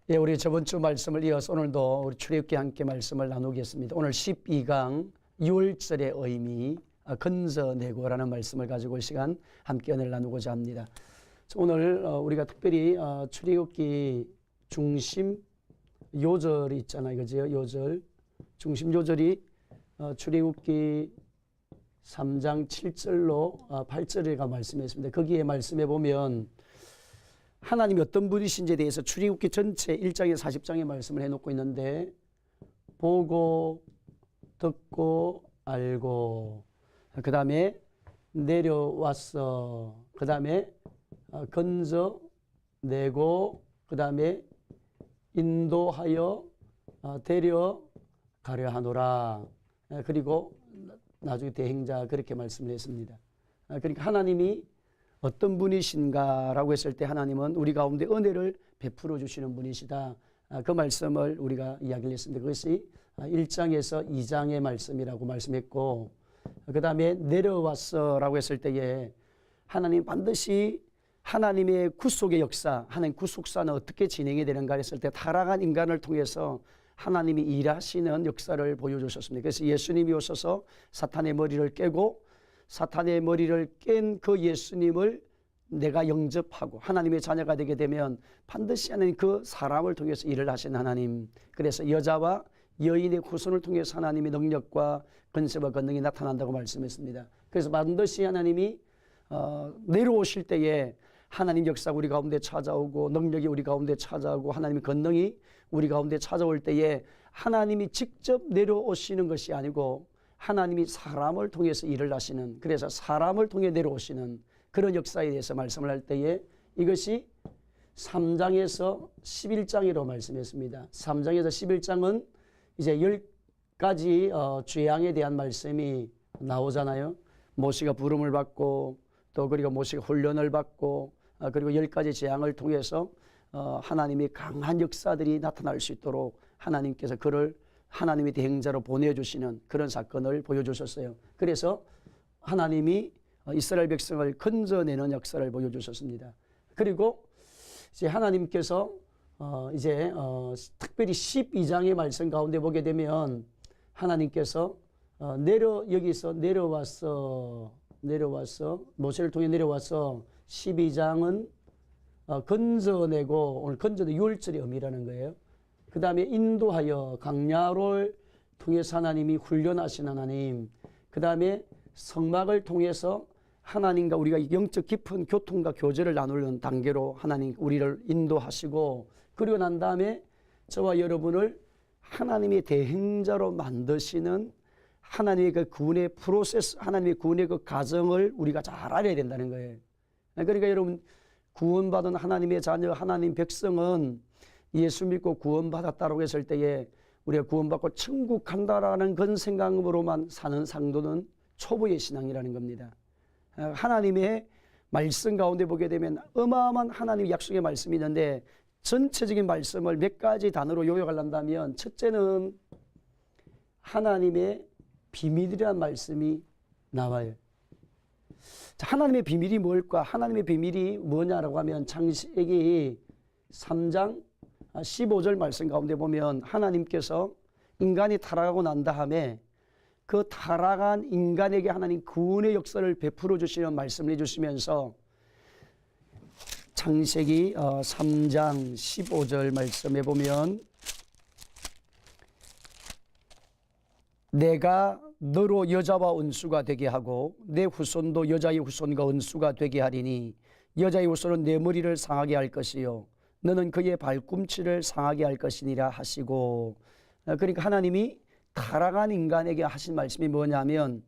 예, 우리 저번 주 말씀을 이어서 오늘도 우리 출애굽기 함께 말씀을 나누겠습니다. 오늘 12강 6월절의 의미, 건져내고라는 말씀을 가지고 이 시간 함께 은혜를 나누고자 합니다. 오늘 우리가 특별히 출애굽기 중심 요절이 있잖아요, 그죠? 요절, 중심 요절이 출애굽기 3장 7절로 8절에가 말씀했습니다. 거기에 말씀해 보면 하나님이 어떤 분이신지에 대해서 출애굽기 전체 1장에서 40장의 말씀을 해놓고 있는데, 보고 듣고 알고, 그 다음에 내려왔어, 그 다음에 건져내고, 그 다음에 인도하여 데려가려 하노라. 그리고 나중에 대행자, 그렇게 말씀을 했습니다. 그러니까 하나님이 어떤 분이신가라고 했을 때 하나님은 우리 가운데 은혜를 베풀어 주시는 분이시다. 그 말씀을 우리가 이야기를 했습니다. 그것이 1장에서 2장의 말씀이라고 말씀했고, 그 다음에 내려왔어라고 했을 때에 하나님 반드시 하나님의 구속의 역사, 하나님 구속사는 어떻게 진행이 되는가 했을 때 타락한 인간을 통해서 하나님이 일하시는 역사를 보여주셨습니다. 그래서 예수님이 오셔서 사탄의 머리를 깨고, 사탄의 머리를 깬 그 예수님을 내가 영접하고 하나님의 자녀가 되게 되면 반드시 하나님 그 사람을 통해서 일을 하신 하나님, 그래서 여자와 여인의 후손을 통해서 하나님의 능력과 권세와 권능이 나타난다고 말씀했습니다. 그래서 반드시 하나님이 내려오실 때에 하나님 역사가 우리 가운데 찾아오고 능력이 우리 가운데 찾아오고 하나님의 권능이 우리 가운데 찾아올 때에 하나님이 직접 내려오시는 것이 아니고 하나님이 사람을 통해서 일을 하시는, 그래서 사람을 통해 내려오시는 그런 역사에 대해서 말씀을 할 때에 이것이 3장에서 11장이라고 말씀했습니다. 3장에서 11장은 이제 10가지 죄악에 대한 말씀이 나오잖아요. 모세가 부름을 받고 또 그리고 모세가 훈련을 받고 그리고 10가지 재앙을 통해서 하나님의 강한 역사들이 나타날 수 있도록 하나님께서 그를 하나님의 대행자로 보내주시는 그런 사건을 보여주셨어요. 그래서 하나님이 이스라엘 백성을 건져내는 역사를 보여주셨습니다. 그리고 이제 하나님께서 이제 특별히 12장의 말씀 가운데 보게 되면 하나님께서 여기서 내려와서 모세를 통해 내려와서 12장은 건져내고, 오늘 건져내 6월절의 의미라는 거예요. 그 다음에 인도하여 강야를 통해서 하나님이 훈련하신 하나님, 그 다음에 성막을 통해서 하나님과 우리가 영적 깊은 교통과 교제를 나누는 단계로 하나님 우리를 인도하시고, 그리고 난 다음에 저와 여러분을 하나님의 대행자로 만드시는 하나님의 그 구원의 프로세스, 하나님의 구원의 그 과정을 우리가 잘 알아야 된다는 거예요. 그러니까 여러분, 구원받은 하나님의 자녀, 하나님 백성은 예수 믿고 구원받았다고 했을 때에 우리가 구원받고 천국 간다라는 그런 생각으로만 사는 상도는 초보의 신앙이라는 겁니다. 하나님의 말씀 가운데 보게 되면 어마어마한 하나님의 약속의 말씀이 있는데, 전체적인 말씀을 몇 가지 단어로 요약한다면 첫째는 하나님의 비밀이라는 말씀이 나와요. 자, 하나님의 비밀이 뭘까? 하나님의 비밀이 뭐냐라고 하면 창세기 3장 15절 말씀 가운데 보면 하나님께서 인간이 타락하고 난 다음에 그 타락한 인간에게 하나님 구원의 역사를 베풀어 주시는 말씀을 해주시면서 창세기 3장 15절 말씀에 보면 내가 너로 여자와 은수가 되게 하고 내 후손도 여자의 후손과 은수가 되게 하리니 여자의 후손은 내 머리를 상하게 할 것이요 너는 그의 발꿈치를 상하게 할 것이니라 하시고, 그러니까 하나님이 타락한 인간에게 하신 말씀이 뭐냐면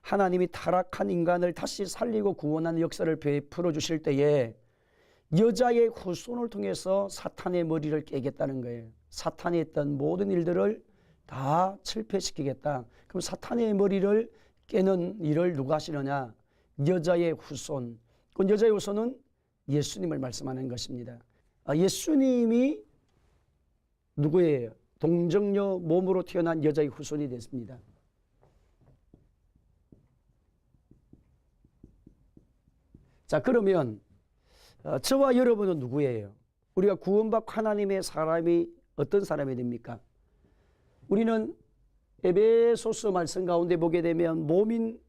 하나님이 타락한 인간을 다시 살리고 구원하는 역사를 베풀어 주실 때에 여자의 후손을 통해서 사탄의 머리를 깨겠다는 거예요. 사탄이 했던 모든 일들을 다 철폐시키겠다. 그럼 사탄의 머리를 깨는 일을 누가 하시느냐? 여자의 후손. 그 여자의 후손은 예수님을 말씀하는 것입니다. 예수님이 누구예요? 동정녀 몸으로 태어난 여자의 후손이 됐습니다. 자, 그러면 저와 여러분은 누구예요? 우리가 구원받고 하나님의 사람이 어떤 사람이 됩니까? 우리는 에베소서 말씀 가운데 보게 되면 몸인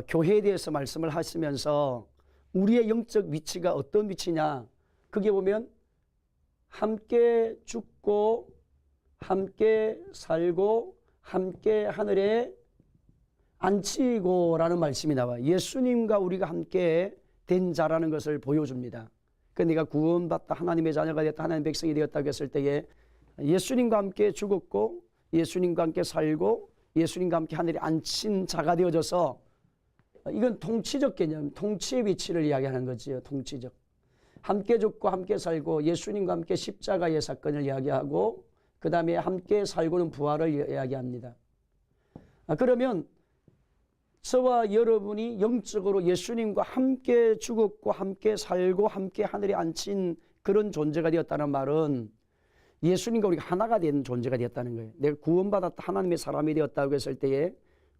교회에 대해서 말씀을 하시면서 우리의 영적 위치가 어떤 위치냐, 그게 보면 함께 죽고 함께 살고 함께 하늘에 앉히고라는 말씀이 나와요. 예수님과 우리가 함께 된 자라는 것을 보여줍니다. 그러니까 네가 구원받다 하나님의 자녀가 됐다 하나님의 백성이 되었다고 했을 때에 예수님과 함께 죽었고 예수님과 함께 살고 예수님과 함께 하늘에 앉힌 자가 되어져서, 이건 통치적 개념, 통치의 위치를 이야기하는 거지요. 통치적. 함께 죽고 함께 살고 예수님과 함께 십자가의 사건을 이야기하고 그 다음에 함께 살고는 부활을 이야기합니다. 그러면 저와 여러분이 영적으로 예수님과 함께 죽었고 함께 살고 함께 하늘에 앉힌 그런 존재가 되었다는 말은 예수님과 우리가 하나가 된 존재가 되었다는 거예요. 내가 구원받았다 하나님의 사람이 되었다고 했을 때에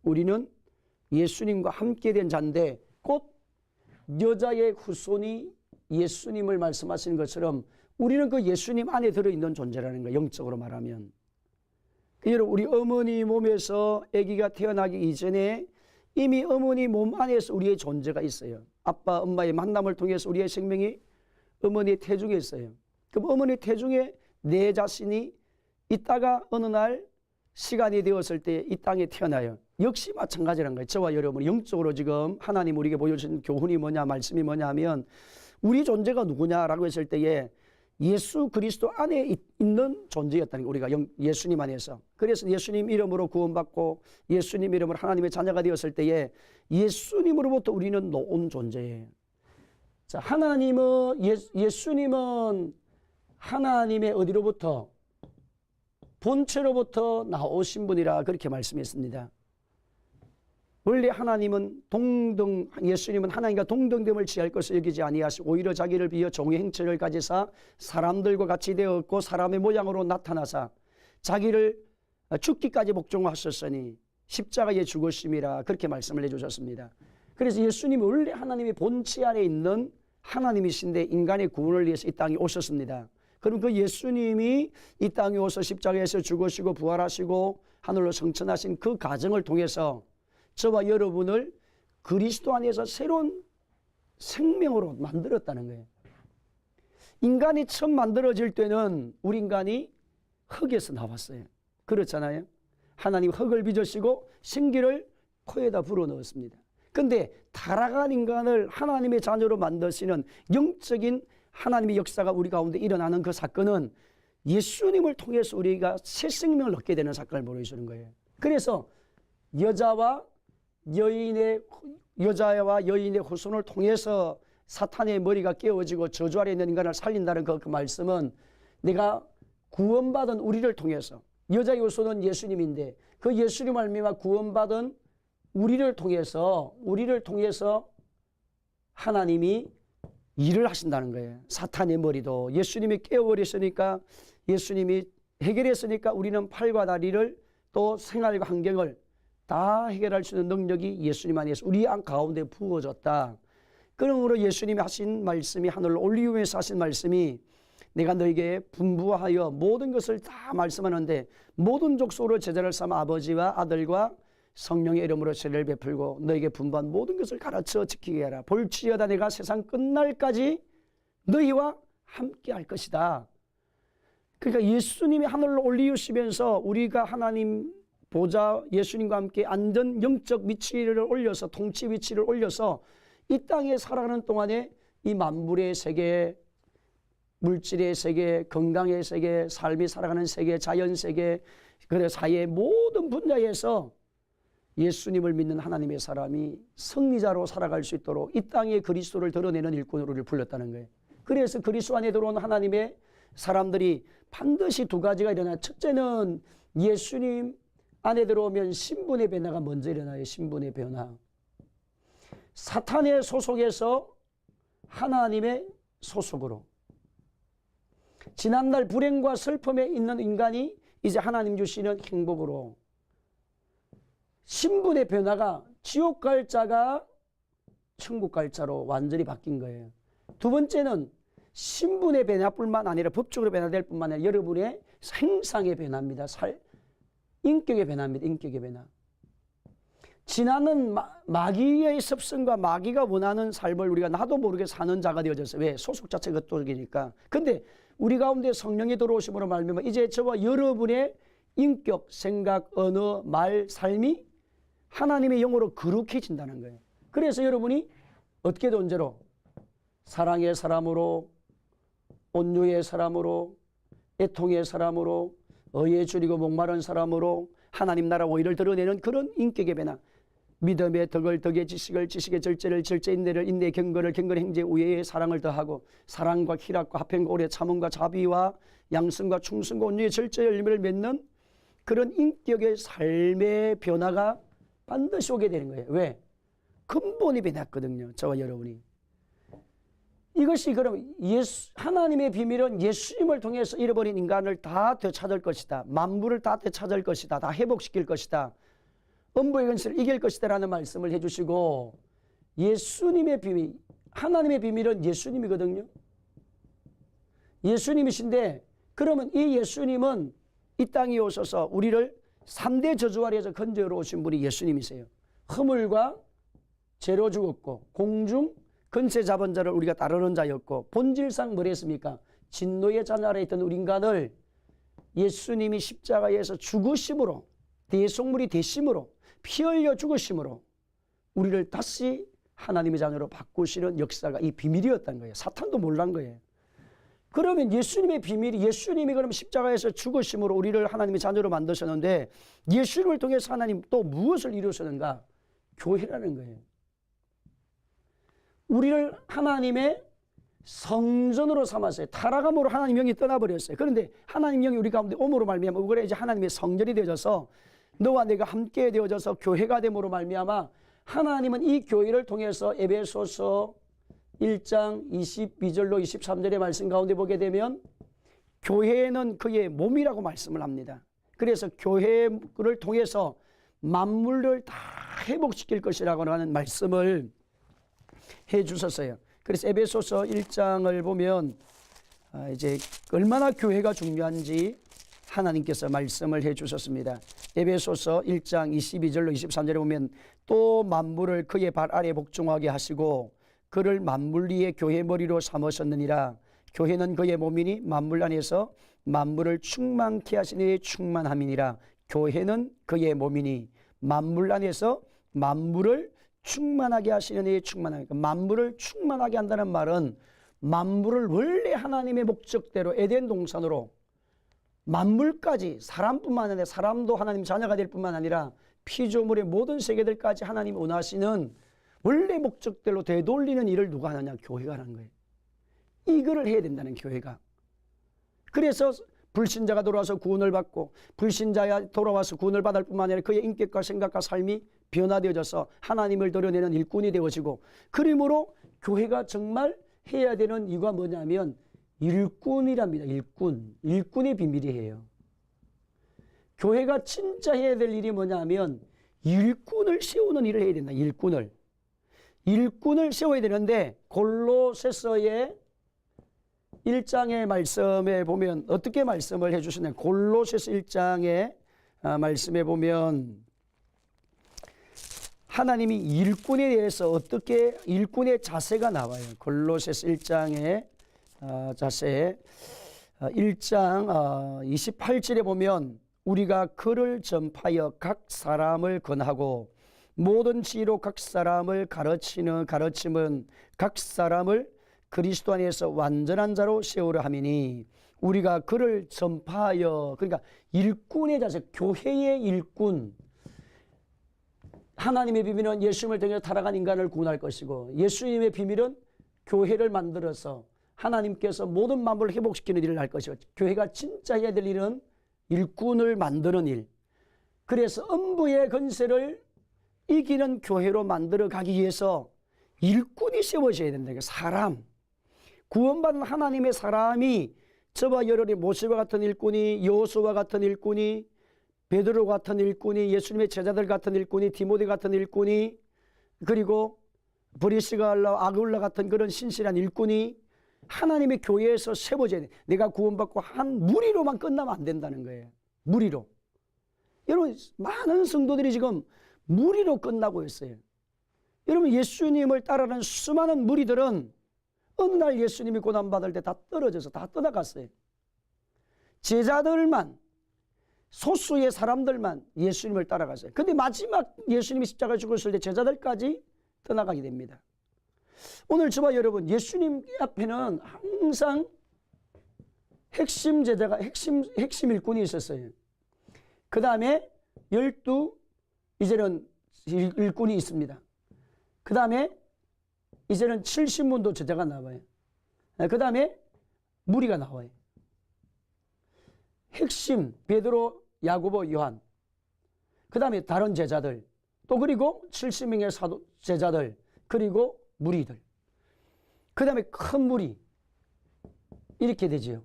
우리는 예수님과 함께 된 자인데, 곧 여자의 후손이 예수님을 말씀하시는 것처럼 우리는 그 예수님 안에 들어있는 존재라는 거예요. 영적으로 말하면. 여러분, 우리 어머니 몸에서 아기가 태어나기 이전에 이미 어머니 몸 안에서 우리의 존재가 있어요. 아빠 엄마의 만남을 통해서 우리의 생명이 어머니의 태중에 있어요. 그럼 어머니 태중에 내 자신이 있다가 어느 날 시간이 되었을 때 이 땅에 태어나요. 역시 마찬가지라는 거예요. 저와 여러분이 영적으로 지금 하나님 우리에게 보여주신 교훈이 뭐냐, 말씀이 뭐냐 하면 우리 존재가 누구냐라고 했을 때에 예수 그리스도 안에 있는 존재였다는 거예요. 우리가 예수님 안에서. 그래서 예수님 이름으로 구원받고 예수님 이름으로 하나님의 자녀가 되었을 때에 예수님으로부터 우리는 놓은 존재예요. 자, 하나님은 예수님은 하나님의 어디로부터? 본체로부터 나오신 분이라 그렇게 말씀했습니다. 원래 하나님은 예수님은 하나님과 동등됨을 취할 것을 여기지 아니하시고 오히려 자기를 비어 종의 형체를 가지사 사람들과 같이 되었고 사람의 모양으로 나타나사 자기를 죽기까지 복종하셨으니 십자가에 죽으심이라 그렇게 말씀을 해주셨습니다. 그래서 예수님이 원래 하나님의 본체 안에 있는 하나님이신데 인간의 구원을 위해서 이 땅에 오셨습니다. 그럼 그 예수님이 이 땅에 오셔서 십자가에서 죽으시고 부활하시고 하늘로 승천하신 그 과정을 통해서 저와 여러분을 그리스도 안에서 새로운 생명으로 만들었다는 거예요. 인간이 처음 만들어질 때는 우리 인간이 흙에서 나왔어요. 그렇잖아요. 하나님 흙을 빚으시고 생기를 코에다 불어넣었습니다. 그런데 타락한 인간을 하나님의 자녀로 만드시는 영적인 하나님의 역사가 우리 가운데 일어나는 그 사건은 예수님을 통해서 우리가 새 생명을 얻게 되는 사건을 보여주는 거예요. 그래서 여자와 여인의 후손을 통해서 사탄의 머리가 깨어지고 저주 아래 있는 인간을 살린다는 그 말씀은 내가 구원받은 우리를 통해서, 여자의 후손은 예수님인데 그 예수님 말미암아 구원받은 우리를 통해서 하나님이 일을 하신다는 거예요. 사탄의 머리도 예수님이 깨어버렸으니까, 예수님이 해결했으니까 우리는 팔과 다리를 또 생활과 환경을 다 해결할 수 있는 능력이 예수님 안에서 우리 안 가운데 부어졌다. 그러므로 예수님이 하신 말씀이, 하늘로 올리우면서 하신 말씀이 내가 너에게 분부하여 모든 것을 다 말씀하는데 모든 족속으로 제자를 삼아 아버지와 아들과 성령의 이름으로 세례를 베풀고 너에게 분부한 모든 것을 가르쳐 지키게 하라. 볼지어다 내가 세상 끝날까지 너희와 함께 할 것이다. 그러니까 예수님이 하늘로 올리우시면서 우리가 하나님 보좌 예수님과 함께 앉은 영적 위치를 올려서, 통치 위치를 올려서 이 땅에 살아가는 동안에 이 만물의 세계, 물질의 세계, 건강의 세계, 삶이 살아가는 세계, 자연 세계, 그래 사회의 모든 분야에서 예수님을 믿는 하나님의 사람이 승리자로 살아갈 수 있도록 이 땅에 그리스도를 드러내는 일꾼으로 우리를 불렀다는 거예요. 그래서 그리스도 안에 들어온 하나님의 사람들이 반드시 두 가지가 일어나요. 첫째는 예수님 안에 들어오면 신분의 변화가 먼저 일어나요. 신분의 변화. 사탄의 소속에서 하나님의 소속으로, 지난날 불행과 슬픔에 있는 인간이 이제 하나님 주시는 행복으로, 신분의 변화가 지옥 갈 자가 천국 갈 자로 완전히 바뀐 거예요. 두 번째는 신분의 변화뿐만 아니라 법적으로 변화될 뿐만 아니라 여러분의 행상의 변화입니다. 인격의 변화입니다. 인격의 변화. 지나는 마귀의 습성과 마귀가 원하는 삶을 우리가 나도 모르게 사는 자가 되어졌어요. 왜? 소속 자체가 그쪽이니까. 근데 우리 가운데 성령이 들어오심으로 말미암아 이제 저와 여러분의 인격, 생각, 언어, 말, 삶이 하나님의 영으로 거룩해진다는 거예요. 그래서 여러분이 어떻게 존재로? 사랑의 사람으로, 온유의 사람으로, 애통의 사람으로, 의에 줄이고 목마른 사람으로 하나님 나라 오의를 드러내는 그런 인격의 변화. 믿음의 덕을 덕의 지식을 지식의 절제를 절제 인내를 인내의 경건을 경건의 행제 우애의 사랑을 더하고 사랑과 희락과 화평과 오래 참음과 자비와 양성과 충성과 온유의 절제의 열매를 맺는 그런 인격의 삶의 변화가 반드시 오게 되는 거예요. 왜? 근본이 변했거든요. 저와 여러분이. 이것이 그럼 하나님의 비밀은 예수님을 통해서 잃어버린 인간을 다 되찾을 것이다. 만물을 다 되찾을 것이다. 다 회복시킬 것이다. 음부의 근세를 이길 것이다 라는 말씀을 해주시고 예수님의 비밀, 하나님의 비밀은 예수님이거든요. 예수님이신데 그러면 이 예수님은 이 땅에 오셔서 우리를 3대 저주 아래에서 건져러 오신 분이 예수님이세요. 허물과 죄로 죽었고 공중 근세 잡은 자를 우리가 따르는 자였고 본질상 뭐랬습니까? 진노의 자녀 아래 있던 우리 인간을 예수님이 십자가에서 죽으심으로 대속물이 되심으로 피 흘려 죽으심으로 우리를 다시 하나님의 자녀로 바꾸시는 역사가 이 비밀이었던 거예요. 사탄도 몰란 거예요. 그러면 예수님의 비밀이 예수님이 그럼 십자가에서 죽으심으로 우리를 하나님의 자녀로 만드셨는데 예수님을 통해서 하나님 또 무엇을 이루셨는가? 교회라는 거예요. 우리를 하나님의 성전으로 삼았어요. 타락함으로 하나님 영이 떠나버렸어요. 그런데 하나님 영이 우리 가운데 오므로 말미암아 우리가 이제 하나님의 성전이 되어져서 너와 내가 함께 되어져서 교회가 됨으로 말미암아 하나님은 이 교회를 통해서 에베소서 1장 22절로 23절의 말씀 가운데 보게 되면 교회는 그의 몸이라고 말씀을 합니다. 그래서 교회를 통해서 만물을 다 회복시킬 것이라고 하는 말씀을 해 주셨어요. 그래서 에베소서 1장을 보면 이제 얼마나 교회가 중요한지 하나님께서 말씀을 해 주셨습니다. 에베소서 1장 22절로 23절에 보면 또 만물을 그의 발 아래 복종하게 하시고 그를 만물 위에 교회 머리로 삼으셨느니라. 교회는 그의 몸이니 만물 안에서 만물을 충만케 하시니 충만함이니라. 교회는 그의 몸이니 만물 안에서 만물을 충만하게 하시는 이의 충만함이니까 만물을 충만하게 한다는 말은 만물을 원래 하나님의 목적대로 에덴 동산으로 만물까지 사람뿐만 아니라 사람도 하나님 자녀가 될 뿐만 아니라 피조물의 모든 세계들까지 하나님 원하시는 원래 목적대로 되돌리는 일을 누가 하느냐? 교회가 하는 거예요. 이거를 해야 된다는 교회가. 그래서 불신자가 돌아와서 구원을 받고 불신자가 돌아와서 구원을 받을 뿐만 아니라 그의 인격과 생각과 삶이 변화되어져서 하나님을 드러내는 일꾼이 되어지고 그러므로 교회가 정말 해야 되는 이유가 뭐냐면 일꾼이랍니다. 일꾼의 비밀이에요. 교회가 진짜 해야 될 일이 뭐냐면 일꾼을 세우는 일을 해야 된다. 일꾼을 세워야 되는데 골로새서의 1장의 말씀에 보면 어떻게 말씀을 해주시나요? 골로새서 1장의 말씀에 보면 하나님이 일꾼에 대해서 어떻게 일꾼의 자세가 나와요. 골로새서 1장의 자세 1장 28절에 보면 우리가 그를 전파하여 각 사람을 권하고 모든 지혜로 각 사람을 가르침은 각 사람을 그리스도 안에서 완전한 자로 세우려 함이니 우리가 그를 전파하여 그러니까 일꾼의 자세 교회의 일꾼 하나님의 비밀은 예수님을 통해 타락한 인간을 구원할 것이고 예수님의 비밀은 교회를 만들어서 하나님께서 모든 만물을 회복시키는 일을 할 것이고 교회가 진짜 해야 될 일은 일꾼을 만드는 일. 그래서 음부의 권세를 이기는 교회로 만들어 가기 위해서 일꾼이 세워져야 된다. 사람. 구원받은 하나님의 사람이 저와 여러분이 모세와 같은 일꾼이 여호수아와 같은 일꾼이 베드로 같은 일꾼이 예수님의 제자들 같은 일꾼이 디모데 같은 일꾼이 그리고 브리스갈라, 아굴라 같은 그런 신실한 일꾼이 하나님의 교회에서 세워져야 돼. 내가 구원받고 한 무리로만 끝나면 안 된다는 거예요. 무리로. 여러분, 많은 성도들이 지금 무리로 끝나고 있어요. 여러분, 예수님을 따르는 수많은 무리들은 어느 날 예수님이 고난받을 때 다 떨어져서 다 떠나갔어요. 제자들만, 소수의 사람들만 예수님을 따라갔어요. 근데 마지막 예수님이 십자가에 죽었을 때 제자들까지 떠나가게 됩니다. 오늘 저와 여러분, 예수님 앞에는 항상 핵심 제자가, 핵심 일꾼이 있었어요. 그 다음에 12, 이제는 일꾼이 있습니다. 그 다음에 이제는 70문도 제자가 나와요. 그 다음에 무리가 나와요. 핵심, 베드로, 야고보, 요한. 그 다음에 다른 제자들. 또 그리고 70명의 사도 제자들. 그리고 무리들. 그 다음에 큰 무리. 이렇게 되지요.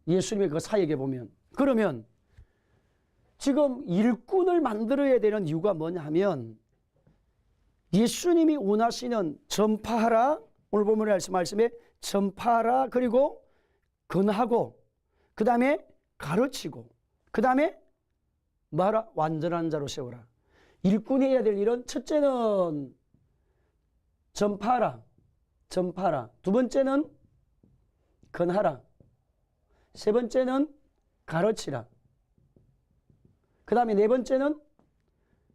예수님의 그 사역에 보면. 그러면 지금 일꾼을 만들어야 되는 이유가 뭐냐 하면 예수님이 원하시는 전파하라, 오늘 본문의 말씀에 전파하라, 그리고 건하고, 그 다음에 가르치고, 그 다음에 뭐하라? 완전한 자로 세우라. 일꾼이 해야 될 일은 첫째는 전파하라, 전파하라. 두 번째는 건하라. 세 번째는 가르치라. 그 다음에 네 번째는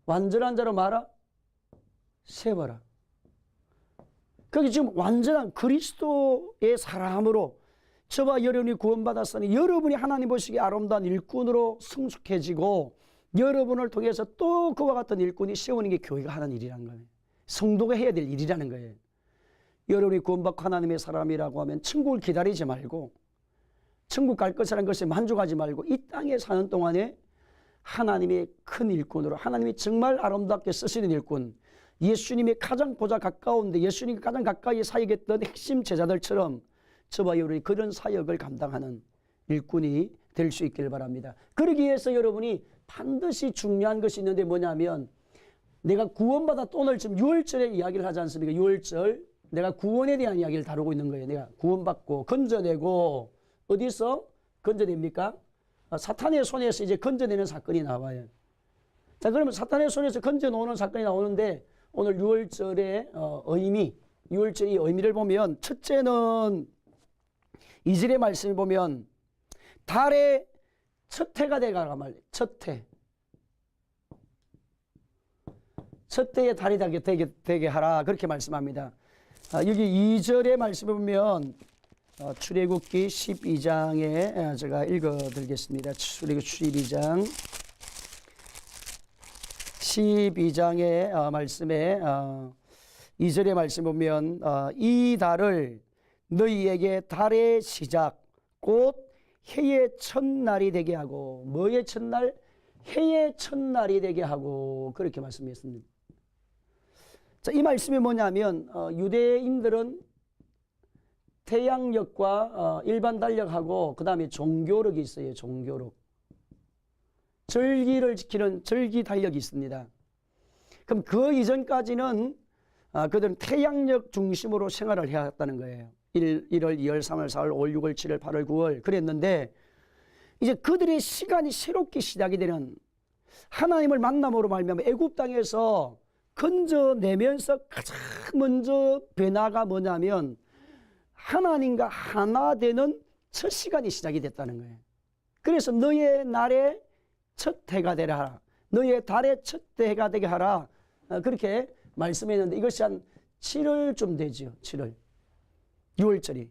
완전한 자로 말아 세워라. 거기 지금 완전한 그리스도의 사람으로 저와 여러분이 구원받았으니 여러분이 하나님 보시기에 아름다운 일꾼으로 성숙해지고 여러분을 통해서 또 그와 같은 일꾼이 세우는 게 교회가 하는 일이라는 거예요. 성도가 해야 될 일이라는 거예요. 여러분이 구원받고 하나님의 사람이라고 하면 천국을 기다리지 말고 천국 갈 것이라는 것에 만족하지 말고 이 땅에 사는 동안에 하나님의 큰 일꾼으로 하나님이 정말 아름답게 쓰시는 일꾼, 예수님이 가장 보다 가까운데 예수님이 가장 가까이 사역했던 핵심 제자들처럼 저와 여러분이 그런 사역을 감당하는 일꾼이 될 수 있기를 바랍니다. 그러기 위해서 여러분이 반드시 중요한 것이 있는데 뭐냐면 내가 구원받았다. 오늘 지금 6월절에 이야기를 하지 않습니까? 6월절 내가 구원에 대한 이야기를 다루고 있는 거예요. 내가 구원받고 건져내고 어디서 건져냅니까? 사탄의 손에서 이제 건져내는 사건이 나와요. 자, 그러면 사탄의 손에서 건져놓는 사건이 나오는데 오늘 6월절의 의미, 6월절의 의미를 보면 첫째는 2절의 말씀을 보면 달의 첫 해가 되가라 말이에요. 첫 해. 첫 해에 달이 되게 하라 그렇게 말씀합니다. 여기 2절의 말씀을 보면 출애굽기 12장에 제가 읽어드리겠습니다. 출애굽기 12장의 말씀에 2절의 말씀 보면 이 달을 너희에게 달의 시작 곧 해의 첫날이 되게 하고 뭐의 첫날? 해의 첫날이 되게 하고 그렇게 말씀했습니다. 자, 이 말씀이 뭐냐면 유대인들은 태양력과 일반 달력하고 그 다음에 종교력이 있어요. 종교력. 절기를 지키는 절기 달력이 있습니다. 그럼 그 이전까지는 그들은 태양력 중심으로 생활을 해왔다는 거예요. 1월, 2월, 3월, 4월, 5월, 6월, 7월, 8월, 9월 그랬는데 이제 그들의 시간이 새롭게 시작이 되는 하나님을 만남으로 말미암아 애굽 땅에서 건져내면서 가장 먼저 변화가 뭐냐면 하나님과 하나 되는 첫 시간이 시작이 됐다는 거예요. 그래서 너의 날의 첫 해가 되게 하라. 너의 달의 첫 해가 되게 하라. 그렇게 말씀했는데 이것이 한 7월쯤 되죠. 7월. 6월절이.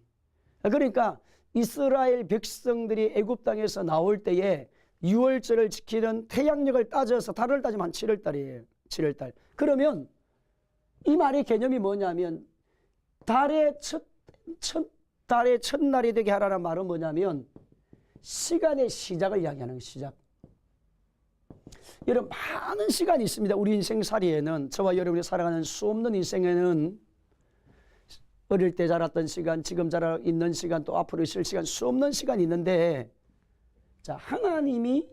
그러니까 이스라엘 백성들이 애굽 땅에서 나올 때에 6월절을 지키는 태양력을 따져서 달을 따지면 한 7월달이에요. 7월달. 그러면 이 말의 개념이 뭐냐면 달의 첫날이 되게 하라는 말은 뭐냐면 시간의 시작을 이야기하는 거예요. 시작. 여러분 많은 시간이 있습니다. 우리 인생살이에는 저와 여러분이 살아가는 수없는 인생에는 어릴 때 자랐던 시간, 지금 자라 있는 시간, 또 앞으로 있을 시간 수없는 시간이 있는데 자, 하나님이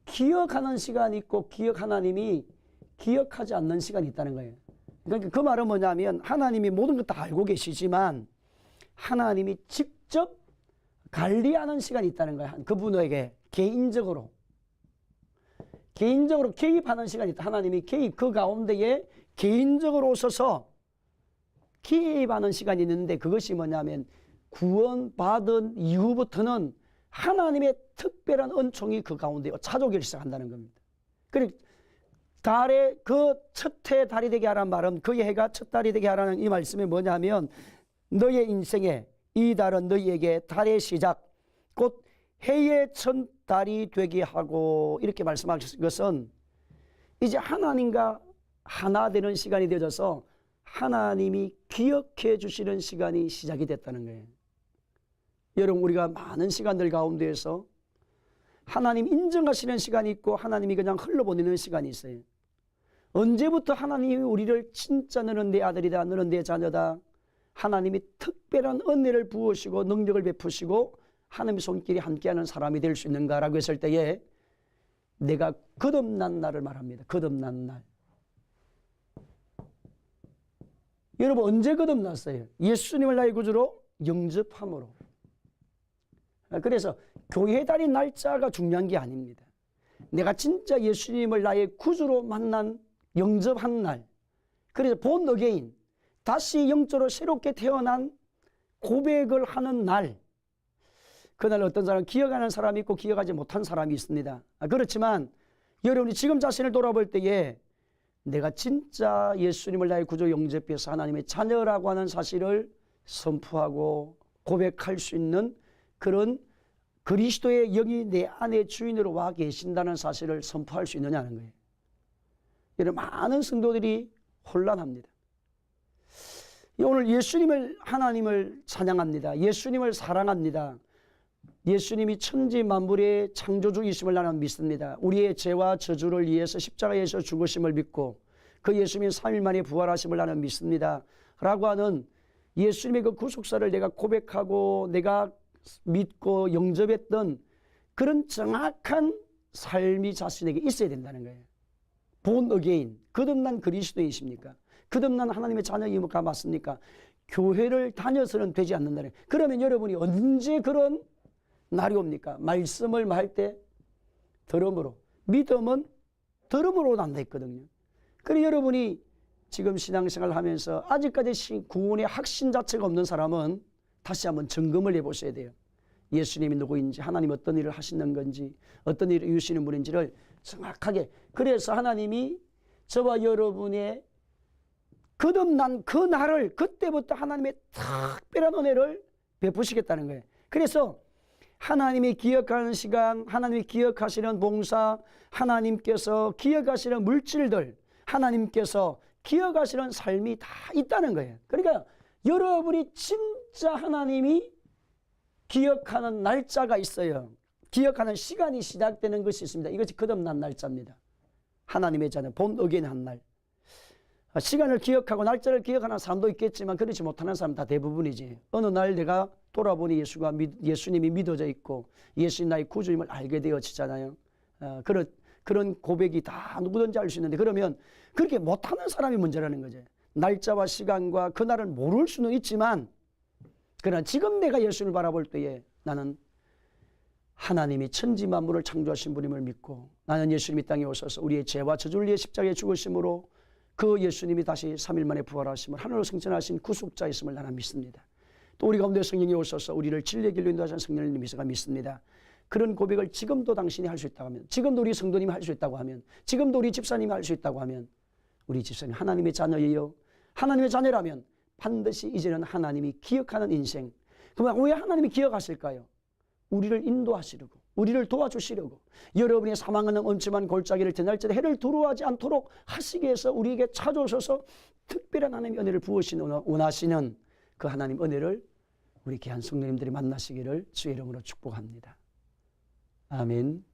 기억하는 시간이 있고 하나님이 기억하지 않는 시간이 있다는 거예요. 그러니까 그 말은 뭐냐면 하나님이 모든 것 다 알고 계시지만 하나님이 직접 관리하는 시간이 있다는 거야. 그분에게 개인적으로 개입하는 시간이 있다. 하나님이 그 가운데에 개인적으로 오셔서 개입하는 시간이 있는데 그것이 뭐냐면 구원받은 이후부터는 하나님의 특별한 은총이 그 가운데 찾아오기 시작한다는 겁니다. 그리고 달의 그 첫 해 달이 되게 하라는 말은 그의 해가 첫 달이 되게 하라는 이 말씀이 뭐냐면 너의 인생에 이 달은 너희에게 달의 시작 곧 해의 첫 달이 되게 하고 이렇게 말씀하신 것은 이제 하나님과 하나 되는 시간이 되어져서 하나님이 기억해 주시는 시간이 시작이 됐다는 거예요. 여러분 우리가 많은 시간들 가운데에서 하나님 인정하시는 시간이 있고 하나님이 그냥 흘러보내는 시간이 있어요. 언제부터 하나님이 우리를 진짜 너는 내 아들이다 너는 내 자녀다 하나님이 특별한 은혜를 부으시고 능력을 베푸시고 하나님의 손길이 함께하는 사람이 될 수 있는가라고 했을 때에 내가 거듭난 날을 말합니다. 거듭난 날. 여러분 언제 거듭났어요? 예수님을 나의 구주로 영접함으로. 그래서 교회 다닌 날짜가 중요한 게 아닙니다. 내가 진짜 예수님을 나의 구주로 만난 영접한 날. 그래서 본 어게인 다시 영적으로 새롭게 태어난 고백을 하는 날. 그날 어떤 사람 기억하는 사람이 있고 기억하지 못한 사람이 있습니다. 그렇지만 여러분이 지금 자신을 돌아볼 때에 내가 진짜 예수님을 나의 구주 영접해서 하나님의 자녀라고 하는 사실을 선포하고 고백할 수 있는 그런 그리스도의 영이 내 안에 주인으로 와 계신다는 사실을 선포할 수 있느냐는 거예요. 여러분 많은 성도들이 혼란합니다. 오늘 예수님을 하나님을 찬양합니다. 예수님을 사랑합니다. 예수님이 천지 만물의 창조주이심을 나는 믿습니다. 우리의 죄와 저주를 위해서 십자가에서 죽으심을 믿고 그 예수님이 3일 만에 부활하심을 나는 믿습니다. 라고 하는 예수님의 그 구속사를 내가 고백하고 내가 믿고 영접했던 그런 정확한 삶이 자신에게 있어야 된다는 거예요. 본 어게인, 거듭난 그리스도이십니까? 거듭난 하나님의 자녀이니까 맞습니까? 교회를 다녀서는 되지 않는다는 거예요. 그러면 여러분이 언제 그런 날이 옵니까? 말씀을 할 때 들음으로, 믿음은 들음으로 난다 했거든요. 그래 여러분이 지금 신앙생활을 하면서 아직까지 구원의 확신 자체가 없는 사람은 다시 한번 점검을 해보셔야 돼요. 예수님이 누구인지, 하나님 어떤 일을 하시는 건지, 어떤 일을 이루시는 분인지를 정확하게. 그래서 하나님이 저와 여러분의 거듭난 그 날을 그때부터 하나님의 특별한 은혜를 베푸시겠다는 거예요. 그래서 하나님이 기억하는 시간, 하나님이 기억하시는 봉사, 하나님께서 기억하시는 물질들, 하나님께서 기억하시는 삶이 다 있다는 거예요. 그러니까 여러분이 진짜 하나님이 기억하는 날짜가 있어요. 기억하는 시간이 시작되는 것이 있습니다. 이것이 거듭난 날짜입니다. 하나님의 자녀, 본 어게인한 날. 시간을 기억하고 날짜를 기억하는 사람도 있겠지만 그렇지 못하는 사람 다 대부분이지. 어느 날 내가 돌아보니 예수님이 믿어져 있고 예수님 나의 구주임을 알게 되어지잖아요. 그런 고백이 다 누구든지 알 수 있는데 그러면 그렇게 못하는 사람이 문제라는 거죠. 날짜와 시간과 그날을 모를 수는 있지만 그러나 지금 내가 예수님을 바라볼 때에 나는 하나님이 천지 만물을 창조하신 분임을 믿고 나는 예수님이 땅에 오셔서 우리의 죄와 저주를 위해 십자가에 죽으심으로 그 예수님이 다시 3일 만에 부활하심을 하늘로 승천하신 구속자이심을 나는 믿습니다. 또 우리 가운데 성령이 오셔서 우리를 진리의 길로 인도하시는 성령님 미서가 믿습니다. 그런 고백을 지금도 당신이 할 수 있다고 하면, 지금도 우리 성도님이 할 수 있다고 하면, 지금도 우리 집사님이 할 수 있다고 하면 우리 집사님 하나님의 자녀예요. 하나님의 자녀라면 반드시 이제는 하나님이 기억하는 인생. 그러면 왜 하나님이 기억하실까요? 우리를 인도하시려고, 우리를 도와주시려고, 여러분의 사망하는 엄침한 골짜기를 드날짜리 해를 두려워하지 않도록 하시기 위해서 우리에게 찾아오셔서 특별한 하나님의 은혜를 부으시는 원하시는 그 하나님 은혜를 우리 귀한 성도님들이 만나시기를 주의 이름으로 축복합니다. 아멘.